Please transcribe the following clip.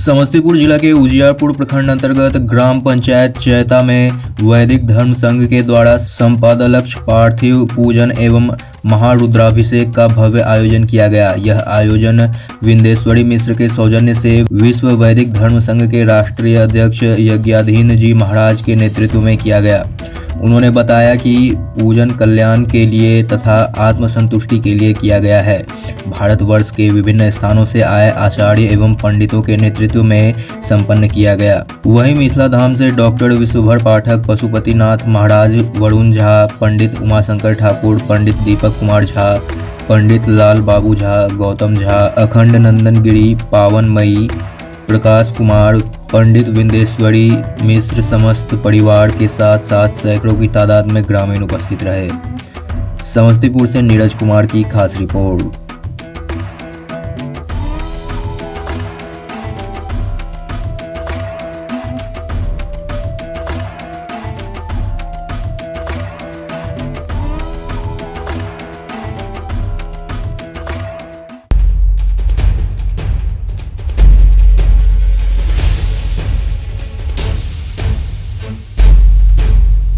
समस्तीपुर जिला के उजियारपुर प्रखंड अंतर्गत ग्राम पंचायत चैता में वैदिक धर्म संघ के द्वारा संपादलक्ष पार्थिव पूजन एवं महारुद्राभिषेक का भव्य आयोजन किया गया। यह आयोजन विंदेश्वरी मिश्र के सौजन्य से विश्व वैदिक धर्म संघ के राष्ट्रीय अध्यक्ष यज्ञाधीन जी महाराज के नेतृत्व में किया गया। उन्होंने बताया कि पूजन कल्याण के लिए तथा आत्मसंतुष्टि के लिए किया गया है। भारतवर्ष के विभिन्न स्थानों से आए आचार्य एवं पंडितों के नेतृत्व में संपन्न किया गया। वहीं मिथिला धाम से डॉक्टर विश्वभर पाठक, पशुपतिनाथ महाराज, वरुण झा, पंडित उमाशंकर ठाकुर, पंडित दीपक कुमार झा, पंडित लाल बाबू झा, गौतम झा, अखंड नंदन गिरी, पावनमयी, प्रकाश कुमार, पंडित विंदेश्वरी मिश्र समस्त परिवार के साथ साथ सैकड़ों की तादाद में ग्रामीण उपस्थित रहे। समस्तीपुर से नीरज कुमार की खास रिपोर्ट।